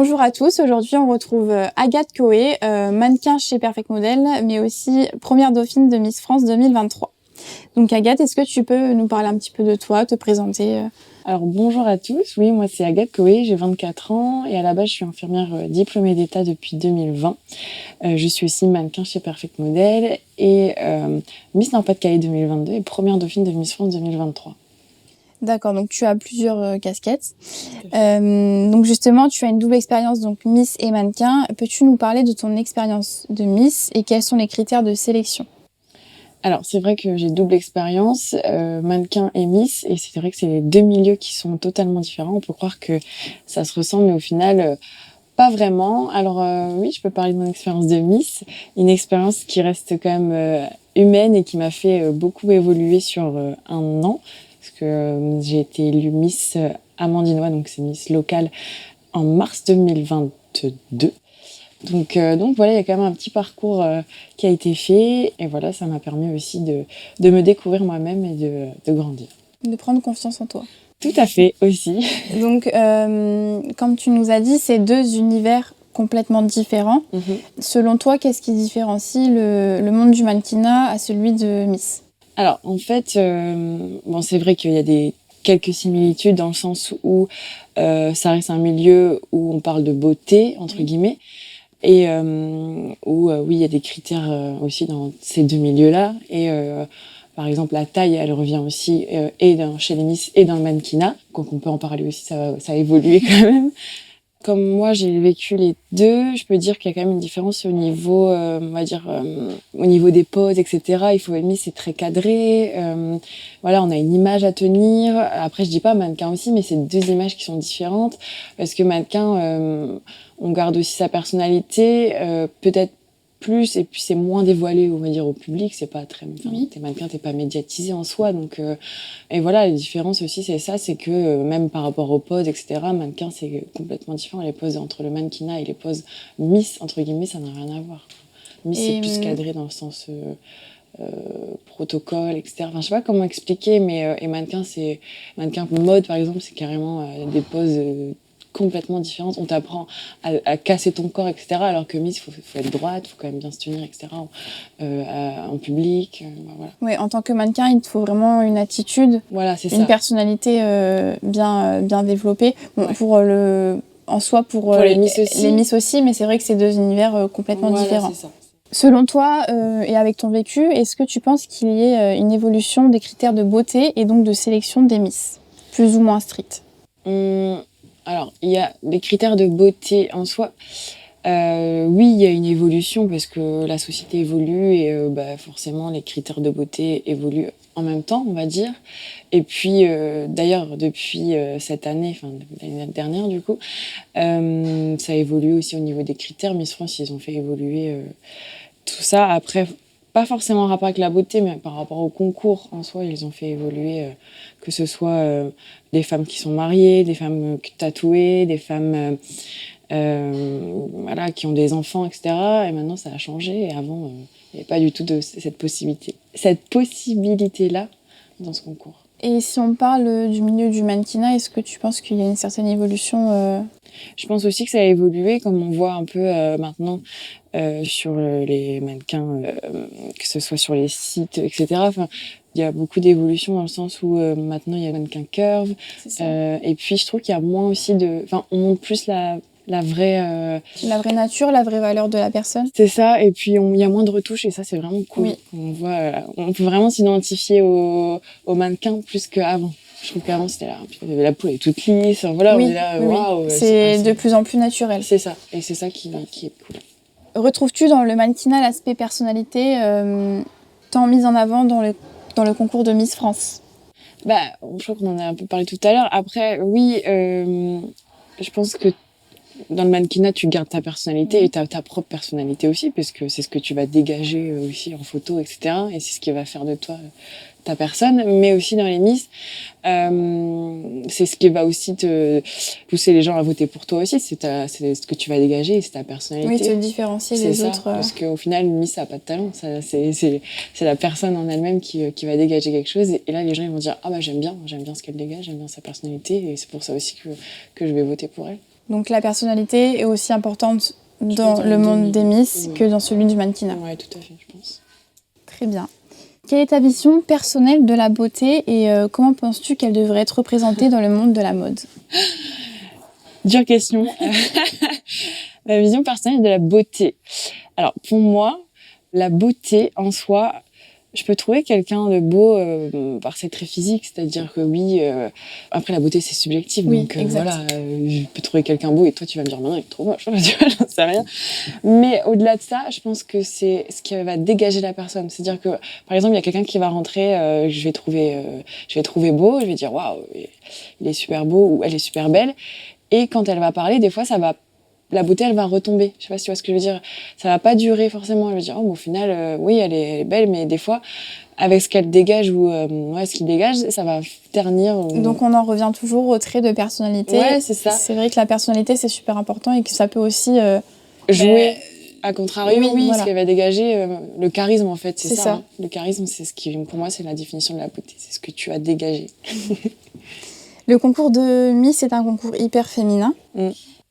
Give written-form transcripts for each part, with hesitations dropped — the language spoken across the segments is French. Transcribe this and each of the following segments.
Bonjour à tous, aujourd'hui on retrouve Agathe Coé, mannequin chez Perfect Model, mais aussi première dauphine de Miss France 2023. Donc Agathe, est-ce que tu peux nous parler un petit peu de toi, te présenter Alors bonjour à tous, oui moi c'est Agathe Coé, j'ai 24 ans et à la base je suis infirmière diplômée d'État depuis 2020. Je suis aussi mannequin chez Perfect Model et Miss Nord-Pas-de-Calais 2022 et première dauphine de Miss France 2023. D'accord, donc tu as plusieurs casquettes. Donc justement, tu as une double expérience, donc Miss et mannequin. Peux-tu nous parler de ton expérience de Miss et quels sont les critères de sélection ? Alors c'est vrai que j'ai double expérience, mannequin et Miss, et c'est vrai que c'est les deux milieux qui sont totalement différents. On peut croire que ça se ressemble, mais au final, pas vraiment. Alors oui, je peux parler de mon expérience de Miss, une expérience qui reste quand même humaine et qui m'a fait beaucoup évoluer sur un an, parce que j'ai été élue Miss Amandinois, donc c'est Miss locale, en mars 2022. Donc voilà, il y a quand même un petit parcours qui a été fait, et voilà, ça m'a permis aussi de me découvrir moi-même et de grandir. De prendre confiance en toi. Tout à fait, aussi. Donc, comme tu nous as dit, c'est deux univers complètement différents. Selon toi, qu'est-ce qui différencie le monde du mannequinat à celui de Miss ? Alors, en fait, bon, c'est vrai qu'il y a quelques similitudes dans le sens où ça reste un milieu où on parle de beauté, entre guillemets, et où, oui, il y a des critères aussi dans ces deux milieux-là. Et par exemple, la taille, elle revient aussi chez les Miss et dans le mannequinat. Donc, on peut en parler aussi, ça a évolué quand même. Comme moi, j'ai vécu les deux, je peux dire qu'il y a quand même une différence au niveau, on va dire, au niveau des poses, etc. Il faut aimer, c'est très cadré. Voilà, on a une image à tenir. Après, je dis pas mannequin aussi, mais c'est deux images qui sont différentes. Parce que mannequin, on garde aussi sa personnalité, peut-être plus, et puis c'est moins dévoilé, on va dire, au public. C'est pas très, t'es mannequin, t'es pas médiatisé en soi, donc. Et voilà, la différence aussi, c'est ça, c'est que même par rapport aux poses, etc., mannequin, c'est complètement différent. Les poses entre le mannequinat et les poses Miss, entre guillemets, ça n'a rien à voir. Miss, c'est plus cadré dans le sens protocole, etc. Enfin, je sais pas comment expliquer, mais et mannequin mode, par exemple, c'est carrément des poses complètement différentes. On t'apprend à casser ton corps, etc. Alors que Miss, il faut être droite, il faut quand même bien se tenir, etc. En public, voilà. Oui, en tant que mannequin, il te faut vraiment une attitude, voilà, c'est une ça. Personnalité bien développée. Bon, ouais. Pour les Miss aussi, mais c'est vrai que c'est deux univers complètement différents. C'est ça. Selon toi, et avec ton vécu, est-ce que tu penses qu'il y ait une évolution des critères de beauté et donc de sélection des Miss, plus ou moins strictes ? Alors, il y a les critères de beauté en soi. Oui, il y a une évolution parce que la société évolue et forcément les critères de beauté évoluent en même temps, on va dire. Et puis, d'ailleurs, depuis cette année, enfin l'année dernière du coup, ça évolue aussi au niveau des critères. Miss France, ils ont fait évoluer tout ça. Après, pas forcément en rapport avec la beauté, mais par rapport au concours en soi, ils ont fait évoluer que ce soit des femmes qui sont mariées, des femmes tatouées, des femmes voilà, qui ont des enfants, etc. Et maintenant, ça a changé. Et avant, il n'y avait pas du tout de cette possibilité-là dans ce concours. Et si on parle du milieu du mannequinat, est-ce que tu penses qu'il y a une certaine évolution Je pense aussi que ça a évolué, comme on voit un peu maintenant sur les mannequins, que ce soit sur les sites, etc. Enfin, il y a beaucoup d'évolution dans le sens où maintenant il y a le mannequin curve. Et puis je trouve qu'il y a moins aussi Enfin, on montre plus la vraie nature, la vraie valeur de la personne. C'est ça, et puis il y a moins de retouches, et ça c'est vraiment cool. Oui. On peut vraiment s'identifier au mannequin plus qu'avant. Je trouve qu'avant c'était la peau est toute lisse, voilà, oui, on est là, waouh. C'est de plus en plus naturel. C'est ça, et c'est ça qui est cool. Retrouves-tu dans le mannequinat l'aspect personnalité tant mise en avant dans le concours de Miss France ? Je crois qu'on en a un peu parlé tout à l'heure. Après, oui, je pense que dans le mannequinat, tu gardes ta personnalité et ta propre personnalité aussi, parce que c'est ce que tu vas dégager aussi en photo, etc. Et c'est ce qui va faire de toi ta personne. Mais aussi dans les Miss, c'est ce qui va aussi te pousser les gens à voter pour toi aussi. C'est ce que tu vas dégager, c'est ta personnalité. Oui, te différencier des autres. Parce qu'au final, une Miss, ça n'a pas de talent. C'est la personne en elle-même qui va dégager quelque chose. Et là, les gens ils vont dire « Ah j'aime bien ce qu'elle dégage, j'aime bien sa personnalité. » Et c'est pour ça aussi que je vais voter pour elle. Donc la personnalité est aussi importante dans pense le monde des Miss oui. que dans celui du mannequinat. Ouais, tout à fait, je pense. Très bien. Quelle est ta vision personnelle de la beauté et comment penses-tu qu'elle devrait être représentée dans le monde de la mode? Dure question. Ma vision personnelle de la beauté. Alors, pour moi, la beauté en soi, je peux trouver quelqu'un de beau par ses traits physiques, c'est-à-dire que oui, après la beauté c'est subjectif, Oui, donc exact. voilà, je peux trouver quelqu'un beau et toi tu vas me dire maintenant il est trop moche, tu vois, j'en sais rien. Mais au-delà de ça, je pense que c'est ce qui va dégager la personne, c'est-à-dire que par exemple il y a quelqu'un qui va rentrer, je vais trouver beau, je vais dire waouh, il est super beau ou elle est super belle, et quand elle va parler, des fois la beauté, elle va retomber. Je sais pas si tu vois ce que je veux dire. Ça va pas durer forcément. Elle va dire, oh, bon, au final, oui, elle est belle, mais des fois, avec ce qu'elle dégage ou ce qu'il dégage, ça va ternir. Donc on en revient toujours au trait de personnalité. Ouais, c'est ça. C'est vrai que la personnalité, c'est super important et que ça peut aussi... jouer, à contrario, oui, voilà. ce qu'elle va dégager, le charisme, en fait, c'est C'est ça. Hein. Le charisme, c'est ce qui, pour moi, c'est la définition de la beauté. C'est ce que tu as dégagé. Le concours de Miss est un concours hyper féminin.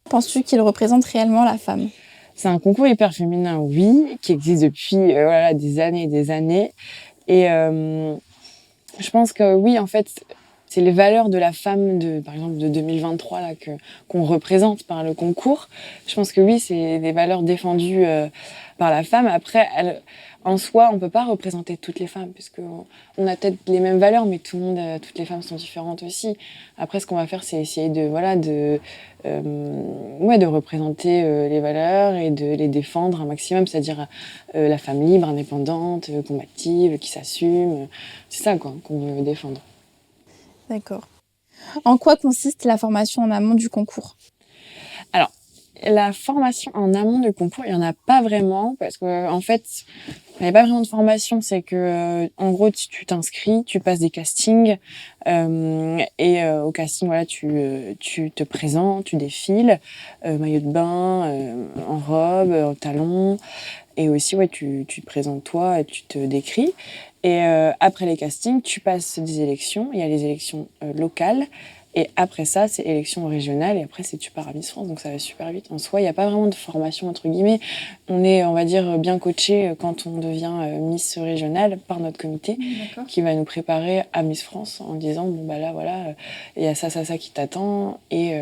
Penses-tu qu'il représente réellement la femme? C'est un concours hyper féminin, oui, qui existe depuis des années et des années. Et je pense que oui, en fait, c'est les valeurs de la femme, par exemple, de 2023 là, qu'on représente par le concours. Je pense que oui, c'est des valeurs défendues par la femme. Après, en soi, on ne peut pas représenter toutes les femmes, puisqu'on a peut-être les mêmes valeurs, mais toutes les femmes sont différentes aussi. Après, ce qu'on va faire, c'est essayer de représenter les valeurs et de les défendre un maximum, c'est-à-dire la femme libre, indépendante, combative, qui s'assume. C'est ça quoi, qu'on veut défendre. D'accord. En quoi consiste la formation en amont du concours? Alors, la formation en amont du concours, il n'y en a pas vraiment, parce qu'en fait, il n'y a pas vraiment de formation. C'est que, en gros, tu t'inscris, tu passes des castings, et au casting, voilà, tu te présentes, tu défiles, maillot de bain, en robe, en talons, et aussi, ouais, tu te présentes toi et tu te décris. Et après les castings, tu passes des élections. Il y a les élections locales. Et après ça, c'est élection régionale. Et après, tu pars à Miss France. Donc, ça va super vite. En soi, il n'y a pas vraiment de formation, entre guillemets. On est, on va dire, bien coaché quand on devient Miss régionale par notre comité qui va nous préparer à Miss France en disant, bon, bah là, voilà, il y a ça qui t'attend. Et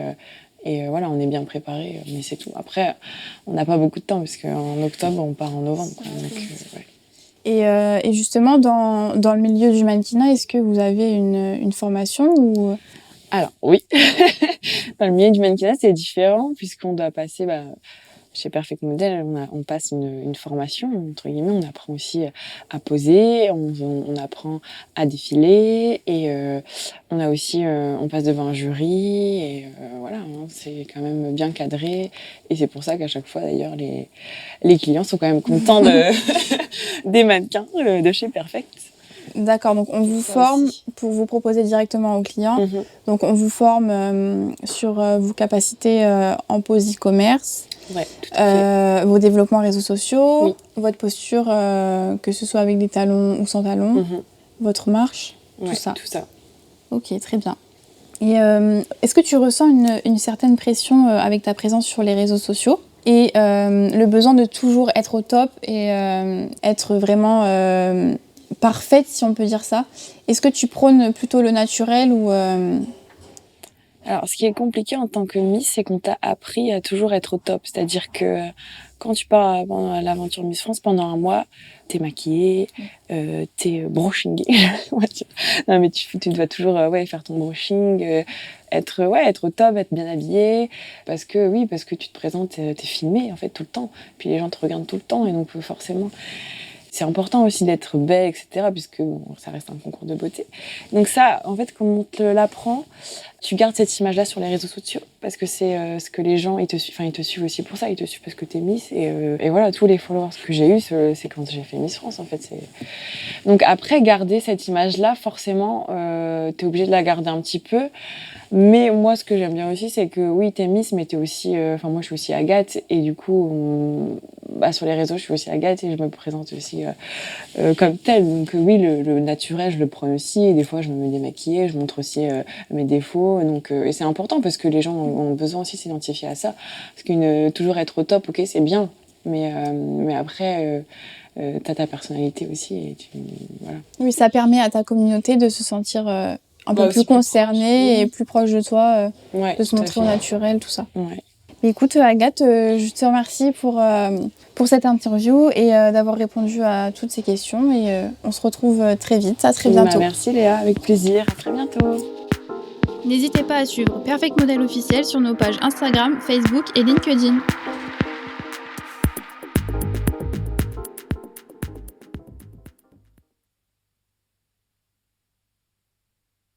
voilà, on est bien préparé. Mais c'est tout. Après, on n'a pas beaucoup de temps parce qu'en octobre, on part en novembre. Quoi. Donc, ouais. Et justement, dans le milieu du mannequinat, est-ce que vous avez une formation ou... Alors, oui. Dans le milieu du mannequinat, c'est différent puisqu'on doit passer... chez Perfect Model, on passe une formation, entre guillemets. On apprend aussi à poser, on apprend à défiler et on a aussi... on passe devant un jury et voilà, hein, c'est quand même bien cadré. Et c'est pour ça qu'à chaque fois, d'ailleurs, les clients sont quand même contents des mannequins de chez Perfect. D'accord, donc on vous forme aussi pour vous proposer directement aux clients. Donc on vous forme sur vos capacités en pose e-commerce, ouais, tout à fait. vos développements réseaux sociaux, Oui. votre posture, que ce soit avec des talons ou sans talons, votre marche, Ouais, tout ça. tout ça. Ok, très bien. Et est-ce que tu ressens une certaine pression avec ta présence sur les réseaux sociaux et le besoin de toujours être au top et être vraiment... parfaite, si on peut dire ça. Est-ce que tu prônes plutôt le naturel ou... Alors, ce qui est compliqué en tant que Miss, c'est qu'on t'a appris à toujours être au top. C'est-à-dire que quand tu pars pendant l'aventure Miss France, pendant un mois, t'es maquillée, t'es brushingée. Non, mais tu dois toujours faire ton brushing, être au top, être bien habillée. Parce que tu te présentes, t'es filmée en fait tout le temps. Puis les gens te regardent tout le temps et donc forcément... C'est important aussi d'être belle, etc., puisque ça reste un concours de beauté. Donc ça, en fait, quand on te l'apprend, tu gardes cette image-là sur les réseaux sociaux, parce que c'est ce que les gens, ils te suivent aussi pour ça, ils te suivent parce que t'es Miss, et voilà, tous les followers que j'ai eus, c'est quand j'ai fait Miss France, en fait. Donc après, garder cette image-là, forcément, t'es obligé de la garder un petit peu. Mais moi, ce que j'aime bien aussi, c'est que oui, t'es Miss, mais t'es aussi... moi, je suis aussi Agathe, et du coup, sur les réseaux, je suis aussi Agathe et je me présente aussi comme telle. Donc oui, le naturel, je le prends aussi. Et des fois, je me mets démaquillée, je montre aussi mes défauts. Donc, et c'est important parce que les gens ont besoin aussi de s'identifier à ça. Parce que toujours être au top, ok, c'est bien. Mais après, t'as ta personnalité aussi. Et voilà. Oui, ça permet à ta communauté de se sentir un peu plus concernée et plus proche de toi, de se montrer au naturel, tout ça. Ouais. Écoute, Agathe, je te remercie pour cette interview et d'avoir répondu à toutes ces questions. Et on se retrouve très vite, à très bientôt. Merci Léa, avec plaisir. À très bientôt. N'hésitez pas à suivre Perfect Model officiel sur nos pages Instagram, Facebook et LinkedIn.